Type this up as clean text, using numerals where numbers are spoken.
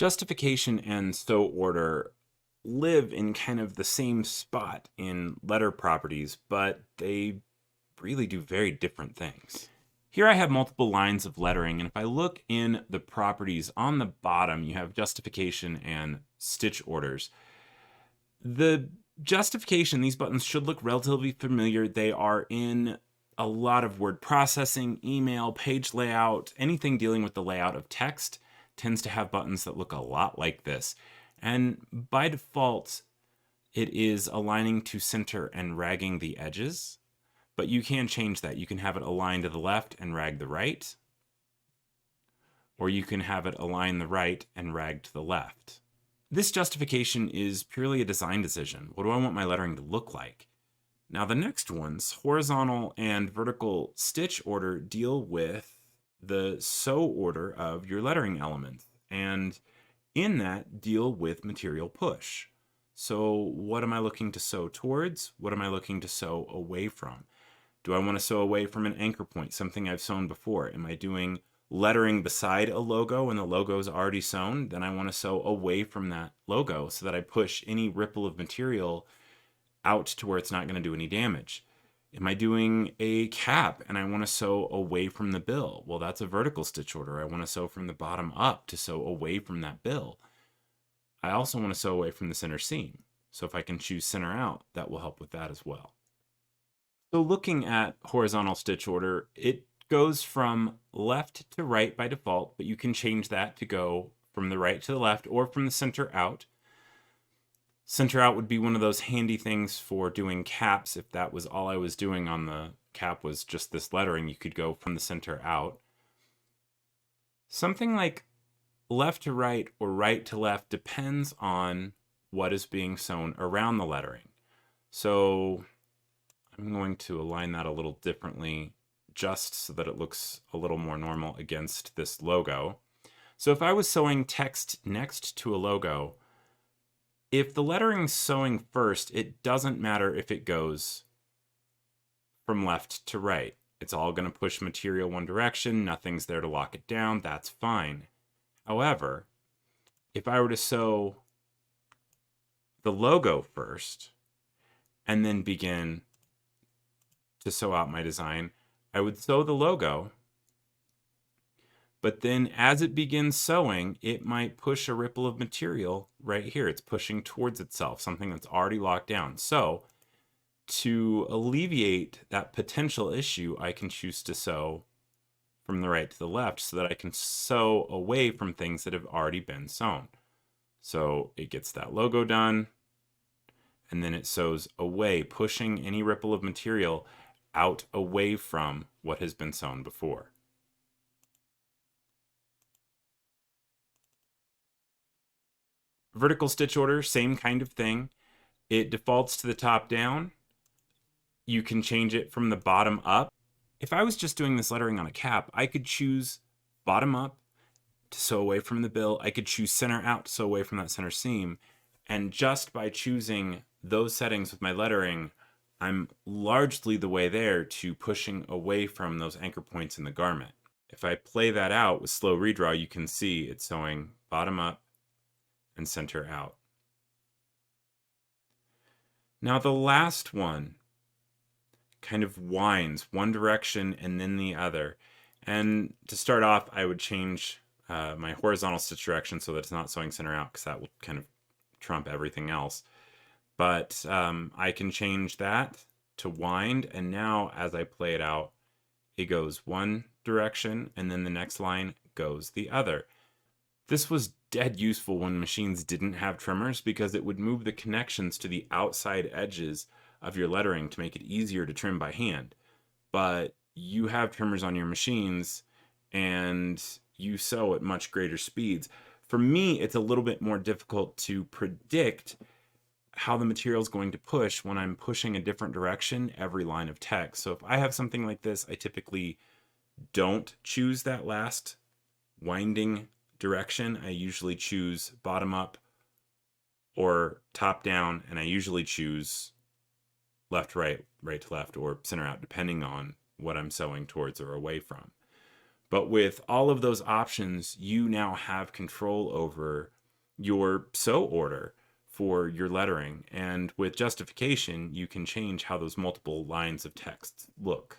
Justification and so order live in kind of the same spot in letter properties, but they really do very different things. Here I have multiple lines of lettering, and if I look in the properties on the bottom, you have justification and stitch orders. The justification, these buttons should look relatively familiar. They are in a lot of word processing, email, page layout, anything dealing with the layout of text tends to have buttons that look a lot like this. And by default, it is aligning to center and ragging the edges, but you can change that. You can have it align to the left and rag the right, or you can have it align the right and rag to the left. This justification is purely a design decision. What do I want my lettering to look like? Now the next ones, horizontal and vertical stitch order, deal with the sew order of your lettering elements, and in that deal with material push. So what am I looking to sew towards? What am I looking to sew away from? Do I want to sew away from an anchor point, something I've sewn before? Am I doing lettering beside a logo and the logo is already sewn? Then I want to sew away from that logo so that I push any ripple of material out to where it's not going to do any damage. Am I doing a cap and I want to sew away from the bill? Well, that's a vertical stitch order. I want to sew from the bottom up to sew away from that bill. I also want to sew away from the center seam. So if I can choose center out, that will help with that as well. So looking at horizontal stitch order, it goes from left to right by default, but you can change that to go from the right to the left or from the center out. Center out would be one of those handy things for doing caps. If that was all I was doing on the cap was just this lettering, you could go from the center out. Something like left to right or right to left depends on what is being sewn around the lettering. So I'm going to align that a little differently just so that it looks a little more normal against this logo. So if I was sewing text next to a logo, if the lettering's sewing first, it doesn't matter if it goes from left to right. It's all going to push material one direction. Nothing's there to lock it down. That's fine. However, if I were to sew the logo first and then begin to sew out my design, I would sew the logo, but then as it begins sewing, it might push a ripple of material right here. It's pushing towards itself, something that's already locked down. So to alleviate that potential issue, I can choose to sew from the right to the left so that I can sew away from things that have already been sewn. So it gets that logo done, and then it sews away, pushing any ripple of material out away from what has been sewn before. Vertical stitch order, same kind of thing. It defaults to the top down. You can change it from the bottom up. If I was just doing this lettering on a cap, I could choose bottom up to sew away from the bill. I could choose center out to sew away from that center seam. And just by choosing those settings with my lettering, I'm largely the way there to pushing away from those anchor points in the garment. If I play that out with slow redraw, you can see it's sewing bottom up and center out. Now the last one kind of winds one direction and then the other. And to start off, I would change my horizontal stitch direction so that it's not sewing center out, because that will kind of trump everything else. But I can change that to wind, and now as I play it out, it goes one direction and then the next line goes the other. This was dead useful when machines didn't have trimmers, because it would move the connections to the outside edges of your lettering to make it easier to trim by hand. But you have trimmers on your machines and you sew at much greater speeds. For me, it's a little bit more difficult to predict how the material is going to push when I'm pushing a different direction every line of text. So if I have something like this, I typically don't choose that last winding direction. I usually choose bottom up or top down, and I usually choose left, right, right to left, or center out, depending on what I'm sewing towards or away from. But with all of those options, you now have control over your so order for your lettering. And with justification, you can change how those multiple lines of text look.